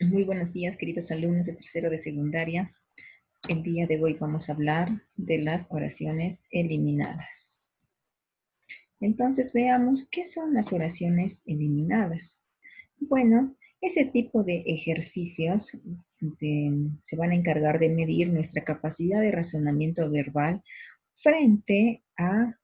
Muy buenos días, queridos alumnos de tercero de secundaria. El día de hoy vamos a hablar de las oraciones eliminadas. Entonces veamos qué son las oraciones eliminadas. Bueno, ese tipo de ejercicios se van a encargar de medir nuestra capacidad de razonamiento verbal frente a,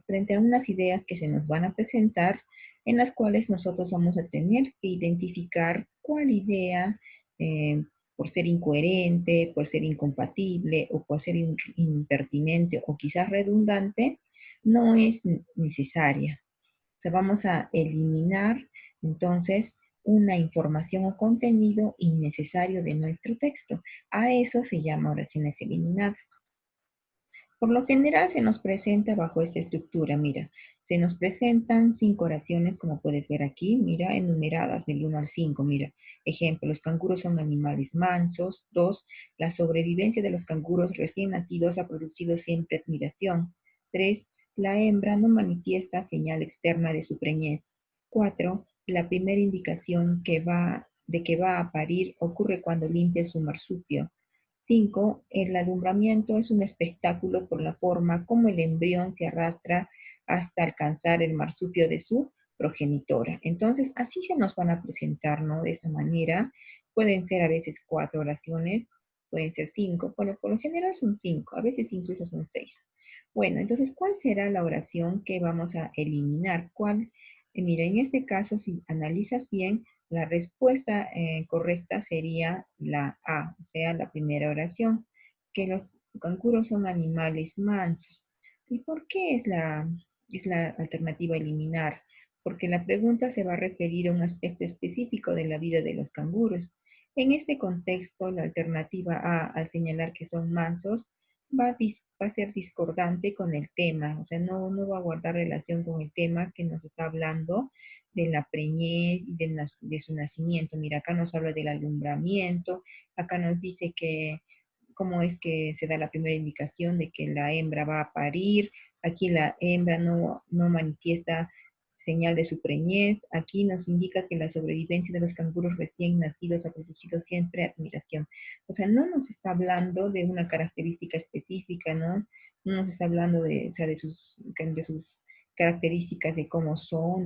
frente a unas ideas que se nos van a presentar, en las cuales nosotros vamos a tener que identificar cuál idea, eh, por ser incoherente, por ser incompatible o por ser impertinente o quizás redundante, no es necesaria. O sea, vamos a eliminar entonces una información o contenido innecesario de nuestro texto. A eso se llama oraciones eliminadas. Por lo general se nos presenta bajo esta estructura, mira, se nos presentan 5 oraciones, como puedes ver aquí, mira, enumeradas del 1 al 5, mira. Ejemplo, los canguros son animales mansos. 2, la sobrevivencia de los canguros recién nacidos ha producido siempre admiración. 3, la hembra no manifiesta señal externa de su preñez. 4, la primera indicación de que va a parir ocurre cuando limpia su marsupio. 5. El alumbramiento es un espectáculo por la forma como el embrión se arrastra hasta alcanzar el marsupio de su progenitora. Entonces, así se nos van a presentar, ¿no? De esa manera. Pueden ser a veces 4 oraciones, pueden ser 5, bueno, por lo general son 5, a veces incluso son 6. Bueno, entonces, ¿cuál será la oración que vamos a eliminar? ¿Cuál? Mira, en este caso, si analizas bien, la respuesta correcta sería la A, o sea, la primera oración, que los canguros son animales mansos. ¿Y por qué es la alternativa a eliminar? Porque la pregunta se va a referir a un aspecto específico de la vida de los canguros. En este contexto, la alternativa A, al señalar que son mansos, va a ser discordante con el tema, o sea, no va a guardar relación con el tema que nos está hablando de la preñez y de su nacimiento. Mira, acá nos habla del alumbramiento, acá nos dice que cómo es que se da la primera indicación de que la hembra va a parir, aquí la hembra no manifiesta señal de su preñez, aquí nos indica que la sobrevivencia de los canguros recién nacidos ha producido siempre admiración. O sea, no nos está hablando de una característica específica, ¿no? No nos está hablando de, o sea, de sus características, de cómo son,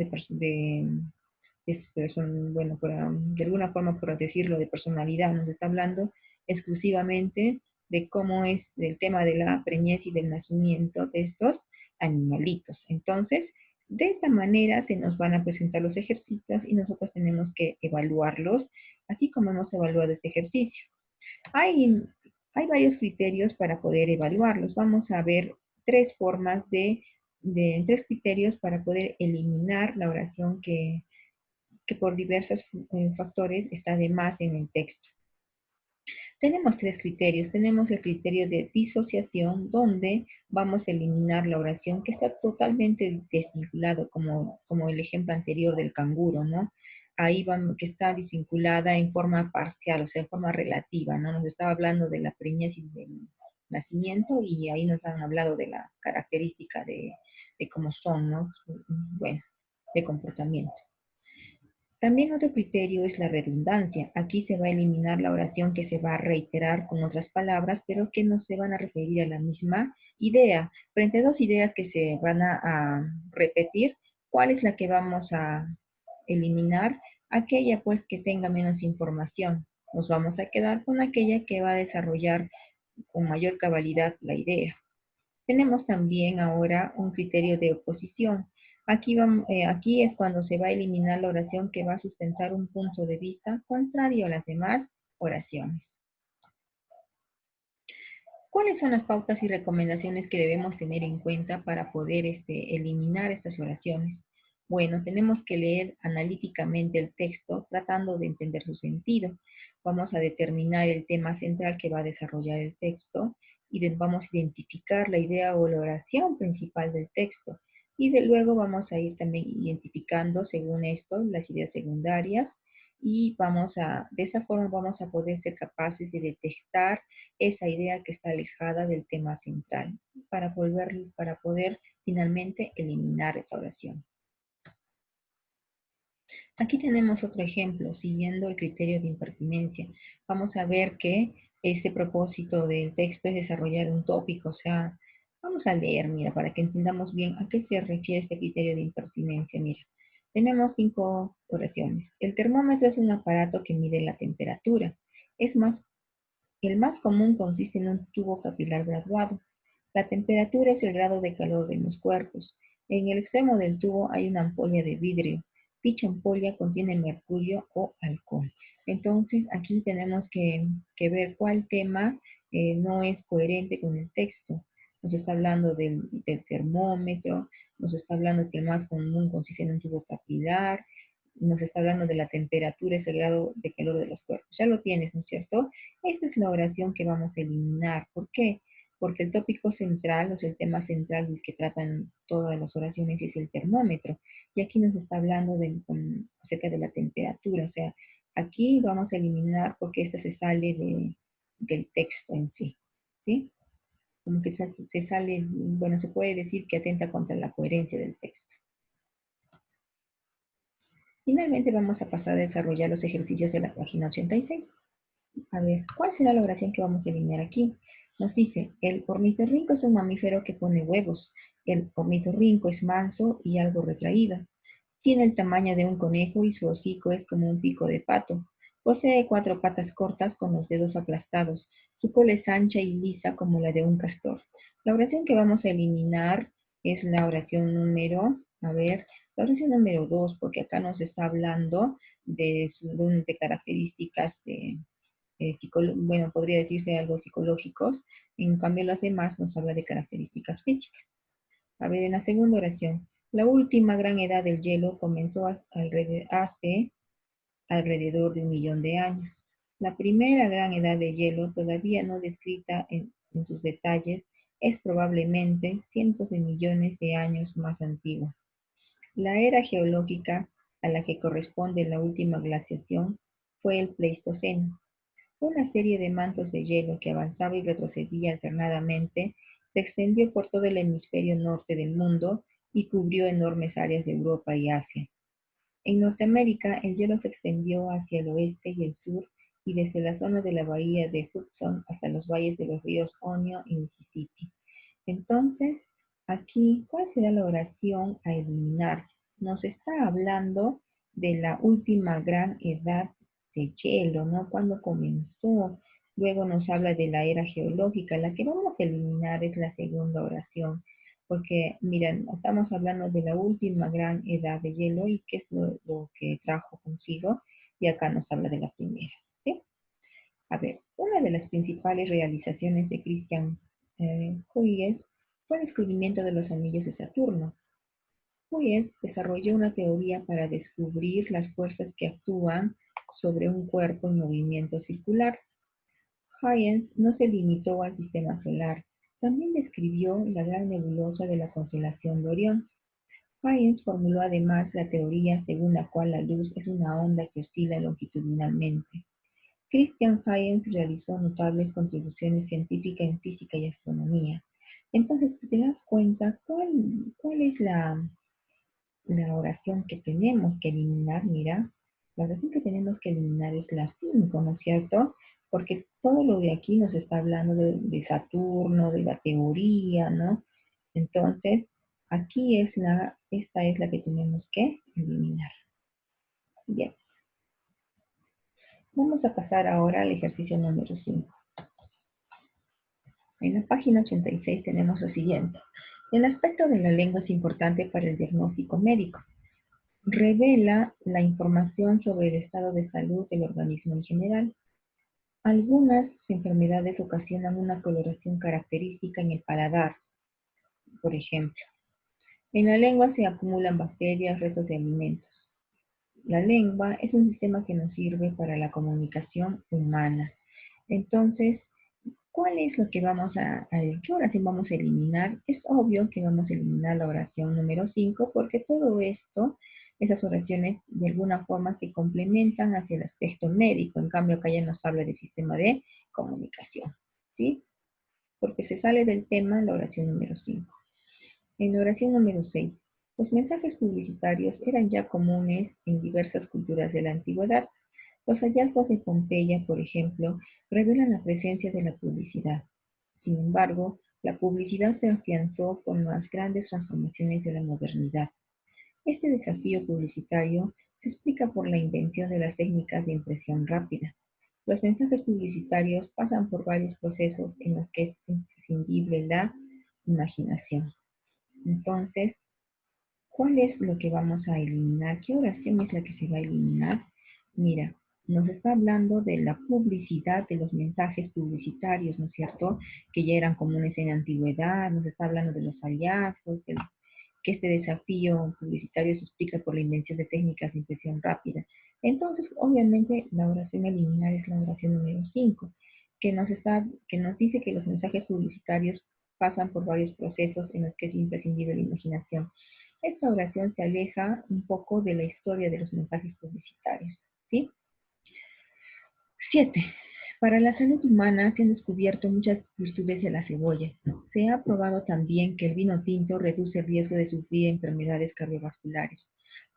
bueno, de alguna forma, por decirlo, de personalidad, nos está hablando exclusivamente de cómo es el tema de la preñez y del nacimiento de estos animalitos. Entonces, de esta manera se nos van a presentar los ejercicios y nosotros tenemos que evaluarlos, así como hemos evaluado este ejercicio. Hay, hay varios criterios para poder evaluarlos. Vamos a ver tres formas tres criterios para poder eliminar la oración que por diversos factores está de más en el texto. Tenemos tres criterios. Tenemos el criterio de disociación, donde vamos a eliminar la oración que está totalmente desvinculado, como el ejemplo anterior del canguro, ¿no? Ahí vamos, que está desvinculada en forma parcial, o sea, en forma relativa, ¿no? Nos estaba hablando de la preñez y del nacimiento y ahí nos han hablado de la característica de cómo son, ¿no? Bueno, de comportamiento. También otro criterio es la redundancia. Aquí se va a eliminar la oración que se va a reiterar con otras palabras, pero que no se van a referir a la misma idea. Frente a dos ideas que se van a repetir, ¿cuál es la que vamos a eliminar? Aquella pues que tenga menos información. Nos vamos a quedar con aquella que va a desarrollar con mayor cabalidad la idea. Tenemos también ahora un criterio de oposición. Aquí es cuando se va a eliminar la oración que va a sustentar un punto de vista contrario a las demás oraciones. ¿Cuáles son las pautas y recomendaciones que debemos tener en cuenta para poder eliminar estas oraciones? Bueno, tenemos que leer analíticamente el texto tratando de entender su sentido. Vamos a determinar el tema central que va a desarrollar el texto y vamos a identificar la idea o la oración principal del texto. Y luego vamos a ir también identificando, según esto, las ideas secundarias y de esa forma vamos a poder ser capaces de detectar esa idea que está alejada del tema central para poder finalmente eliminar esa oración. Aquí tenemos otro ejemplo, siguiendo el criterio de impertinencia. Vamos a ver que este propósito del texto es desarrollar un tópico, o sea, vamos a leer, mira, para que entendamos bien a qué se refiere este criterio de impertinencia. Mira, tenemos 5 oraciones. El termómetro es un aparato que mide la temperatura. Es más, el más común consiste en un tubo capilar graduado. La temperatura es el grado de calor de los cuerpos. En el extremo del tubo hay una ampolla de vidrio. Dicha ampolla contiene mercurio o alcohol. Entonces, aquí tenemos que ver cuál tema no es coherente con el texto. Nos está hablando del termómetro, nos está hablando que el más común consiste en un tubo capilar, nos está hablando de la temperatura, es el grado de calor de los cuerpos. Ya lo tienes, ¿no es cierto? Esta es la oración que vamos a eliminar. ¿Por qué? Porque el tópico central, o sea, el tema central del que tratan todas las oraciones es el termómetro. Y aquí nos está hablando acerca de la temperatura. O sea, aquí vamos a eliminar porque esta se sale del texto en sí. ¿Sí? Como que se sale, bueno, se puede decir que atenta contra la coherencia del texto. Finalmente vamos a pasar a desarrollar los ejercicios de la página 86. A ver, ¿cuál será la oración que vamos a eliminar aquí? Nos dice, el ornitorrinco es un mamífero que pone huevos. El ornitorrinco es manso y algo retraído. Tiene el tamaño de un conejo y su hocico es como un pico de pato. Posee 4 patas cortas con los dedos aplastados. Su cola es ancha y lisa como la de un castor. La oración que vamos a eliminar es la oración número, a ver, la oración número 2, porque acá nos está hablando de características bueno, podría decirse algo psicológicos. En cambio, las demás nos habla de características físicas. A ver, en la segunda oración. La última gran edad del hielo comenzó hace alrededor de 1 millón de años. La primera gran edad de hielo, todavía no descrita en sus detalles, es probablemente cientos de millones de años más antigua. La era geológica a la que corresponde la última glaciación fue el Pleistoceno. Una serie de mantos de hielo que avanzaba y retrocedía alternadamente se extendió por todo el hemisferio norte del mundo y cubrió enormes áreas de Europa y Asia. En Norteamérica, el hielo se extendió hacia el oeste y el sur y desde la zona de la bahía de Hudson hasta los valles de los ríos Onio y Mississippi. Entonces, aquí, ¿cuál será la oración a eliminar? Nos está hablando de la última gran edad de hielo, ¿no? Cuando comenzó. Luego nos habla de la era geológica. La que vamos a eliminar es la segunda oración, porque, miren, estamos hablando de la última gran edad de hielo y qué es lo que trajo consigo, y acá nos habla de la primera, ¿sí? A ver, una de las principales realizaciones de Christian Huygens fue el descubrimiento de los anillos de Saturno. Huygens desarrolló una teoría para descubrir las fuerzas que actúan sobre un cuerpo en movimiento circular. Huygens no se limitó al sistema solar, también describió la gran nebulosa de la constelación de Orión. Huygens formuló además la teoría según la cual la luz es una onda que oscila longitudinalmente. Christian Huygens realizó notables contribuciones científicas en física y astronomía. Entonces, si te das cuenta, ¿cuál es la oración que tenemos que eliminar? Mira, la oración que tenemos que eliminar es la 5, ¿no es cierto? Porque todo lo de aquí nos está hablando de Saturno, de la teoría, ¿no? Entonces, esta es la que tenemos que eliminar. Bien, vamos a pasar ahora al ejercicio número 5. En la página 86 tenemos lo siguiente. El aspecto de la lengua es importante para el diagnóstico médico. Revela la información sobre el estado de salud del organismo en general. Algunas enfermedades ocasionan una coloración característica en el paladar, por ejemplo. En la lengua se acumulan bacterias, restos de alimentos. La lengua es un sistema que nos sirve para la comunicación humana. Entonces, ¿cuál es lo que qué oración vamos a eliminar? Es obvio que vamos a eliminar la oración número 5 porque todo esto, esas oraciones de alguna forma se complementan hacia el aspecto médico. En cambio, acá ya nos habla del sistema de comunicación, ¿sí? Porque se sale del tema la oración número 5. En la oración número 6. Los mensajes publicitarios eran ya comunes en diversas culturas de la antigüedad. Los hallazgos de Pompeya, por ejemplo, revelan la presencia de la publicidad. Sin embargo, la publicidad se afianzó con las grandes transformaciones de la modernidad. Este desafío publicitario se explica por la invención de las técnicas de impresión rápida. Los mensajes publicitarios pasan por varios procesos en los que es imprescindible la imaginación. Entonces, ¿cuál es lo que vamos a eliminar? ¿Qué oración es la que se va a eliminar? Mira, nos está hablando de la publicidad, de los mensajes publicitarios, ¿no es cierto? Que ya eran comunes en la antigüedad, nos está hablando de los hallazgos, que este desafío publicitario se explica por la invención de técnicas de impresión rápida. Entonces, obviamente, la oración a eliminar es la oración número 5, que nos dice que los mensajes publicitarios pasan por varios procesos en los que es imprescindible la imaginación. Esta oración se aleja un poco de la historia de los mensajes publicitarios, ¿sí? 7. Para la salud humana se han descubierto muchas virtudes de la cebolla. Se ha probado también que el vino tinto reduce el riesgo de sufrir enfermedades cardiovasculares.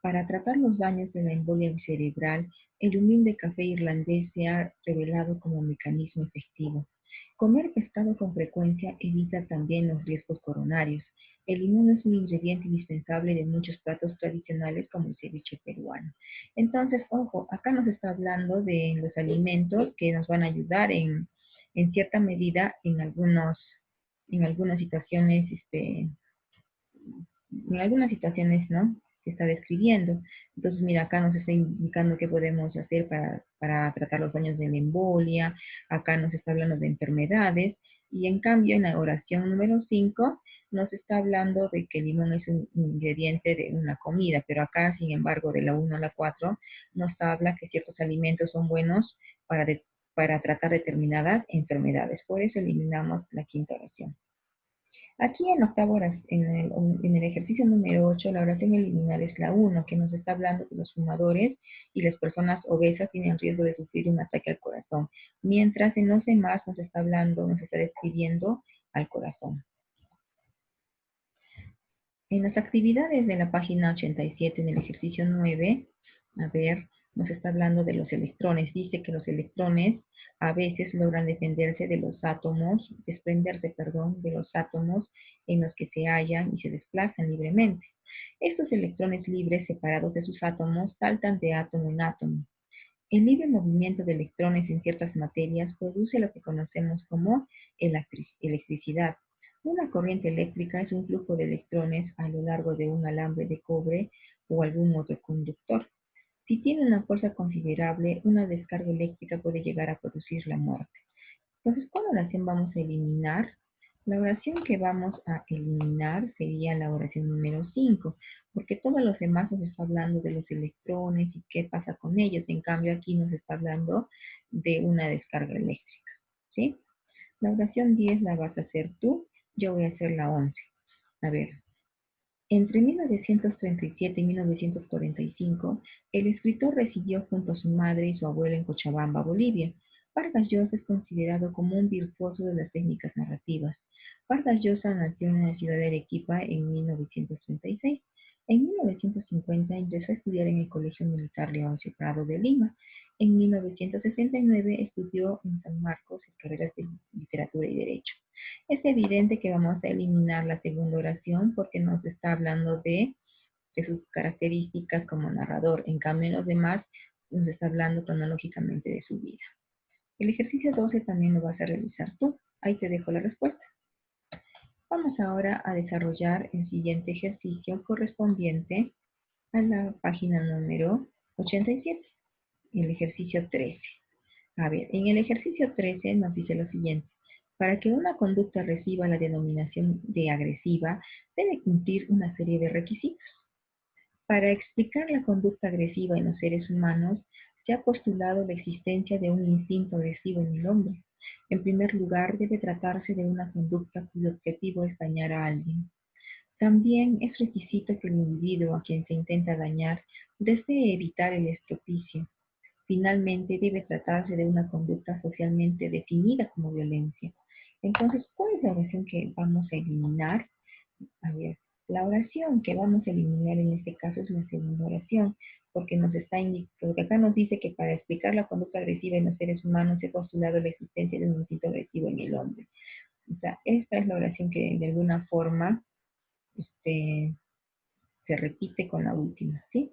Para tratar los daños de la embolia cerebral, el humín de café irlandés se ha revelado como mecanismo efectivo. Comer pescado con frecuencia evita también los riesgos coronarios. El limón es un ingrediente indispensable de muchos platos tradicionales como el ceviche peruano. Entonces, ojo, acá nos está hablando de los alimentos que nos van a ayudar en cierta medida en algunas situaciones, ¿no? Que está describiendo. Entonces, mira, acá nos está indicando qué podemos hacer para tratar los daños de la embolia, acá nos está hablando de enfermedades, y en cambio en la oración número 5 nos está hablando de que el limón es un ingrediente de una comida, pero acá, sin embargo, de la 1 a la 4 nos habla que ciertos alimentos son buenos para tratar determinadas enfermedades. Por eso eliminamos la quinta oración. Aquí en octavo en el ejercicio número 8, la oración eliminar es la 1, que nos está hablando que los fumadores y las personas obesas tienen riesgo de sufrir un ataque al corazón, mientras en los demás nos está hablando, nos está describiendo al corazón. En las actividades de la página 87, en el ejercicio 9, a ver, nos está hablando de los electrones. Dice que los electrones a veces logran defenderse de los átomos, desprenderse, perdón, de los átomos en los que se hallan y se desplazan libremente. Estos electrones libres separados de sus átomos saltan de átomo en átomo. El libre movimiento de electrones en ciertas materias produce lo que conocemos como electricidad. Una corriente eléctrica es un flujo de electrones a lo largo de un alambre de cobre o algún otro conductor. Si tiene una fuerza considerable, una descarga eléctrica puede llegar a producir la muerte. Entonces, ¿cuál oración vamos a eliminar? La oración que vamos a eliminar sería la oración número 5, porque todos los demás nos está hablando de los electrones y qué pasa con ellos. En cambio, aquí nos está hablando de una descarga eléctrica, ¿sí? La oración 10 la vas a hacer tú, yo voy a hacer la 11. A ver, entre 1937 y 1945, el escritor residió junto a su madre y su abuela en Cochabamba, Bolivia. Vargas Llosa es considerado como un virtuoso de las técnicas narrativas. Vargas Llosa nació en la ciudad de Arequipa en 1936. En 1950 ingresó a estudiar en el Colegio Militar Leoncio Prado de Lima. En 1969 estudió en San Marcos en carreras de literatura y derecho. Es evidente que vamos a eliminar la segunda oración porque nos está hablando de sus características como narrador. En cambio, en los demás nos está hablando cronológicamente de su vida. El ejercicio 12 también lo vas a realizar tú. Ahí te dejo la respuesta. Vamos ahora a desarrollar el siguiente ejercicio correspondiente a la página número 87, el ejercicio 13. A ver, en el ejercicio 13 nos dice lo siguiente. Para que una conducta reciba la denominación de agresiva, debe cumplir una serie de requisitos. Para explicar la conducta agresiva en los seres humanos, se ha postulado la existencia de un instinto agresivo en el hombre. En primer lugar, debe tratarse de una conducta cuyo objetivo es dañar a alguien. También es requisito que el individuo a quien se intenta dañar desee evitar el estropicio. Finalmente, debe tratarse de una conducta socialmente definida como violencia. Entonces, ¿cuál es la oración que vamos a eliminar? A ver, La oración que vamos a eliminar en este caso es la segunda oración, porque porque acá nos dice que para explicar la conducta agresiva en los seres humanos se ha postulado la existencia de un instinto agresivo en el hombre. O sea, esta es la oración que de alguna forma se repite con la última, ¿sí?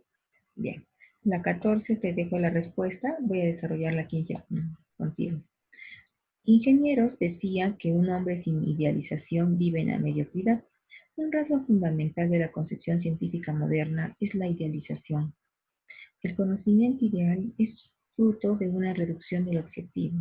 Bien. La 14 te dejo la respuesta, voy a desarrollar la 15 contigo. Ingenieros decían que un hombre sin idealización vive en la mediocridad. Un rasgo fundamental de la concepción científica moderna es la idealización. El conocimiento ideal es fruto de una reducción del objetivo.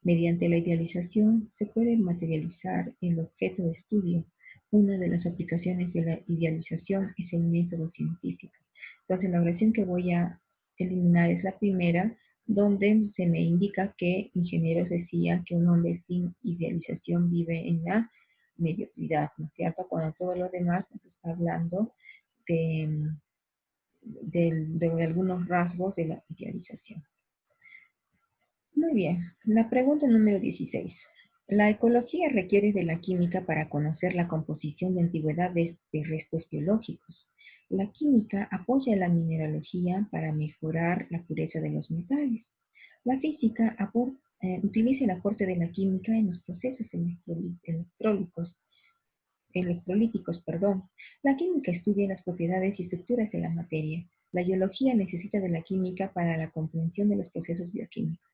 Mediante la idealización se puede materializar el objeto de estudio. Una de las aplicaciones de la idealización es el método científico. Entonces, la oración que voy a eliminar es la primera, donde se me indica que ingenieros decían que un hombre sin idealización vive en la mediocridad, ¿no es cierto? Cuando todo lo demás está hablando de, de algunos rasgos de la idealización. Muy bien, la pregunta número 16. La ecología requiere de la química para conocer la composición de antigüedades de restos biológicos. La química apoya la mineralogía para mejorar la pureza de los metales. La física utiliza el aporte de la química en los procesos electrolíticos. La química estudia las propiedades y estructuras de la materia. La biología necesita de la química para la comprensión de los procesos bioquímicos.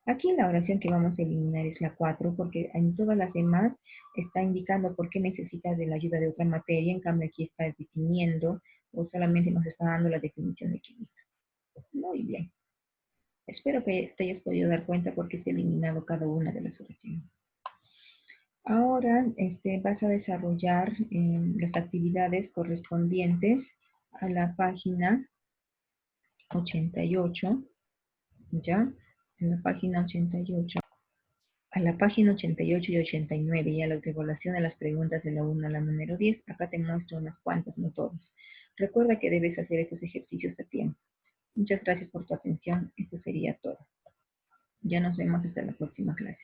Aquí la oración que vamos a eliminar es la 4, porque en todas las demás está indicando por qué necesita de la ayuda de otra materia, en cambio aquí está definiendo o solamente nos está dando la definición de química. Muy bien. Espero que te hayas podido dar cuenta por qué se ha eliminado cada una de las oraciones. Ahora vas a desarrollar las actividades correspondientes a la página 88, ¿ya? En la página 88. A la página 88 y 89 y a la evaluación de las preguntas de la 1 a la número 10, acá te muestro unas cuantas, no todas. Recuerda que debes hacer estos ejercicios a tiempo. Muchas gracias por tu atención. Esto sería todo. Ya nos vemos hasta la próxima clase.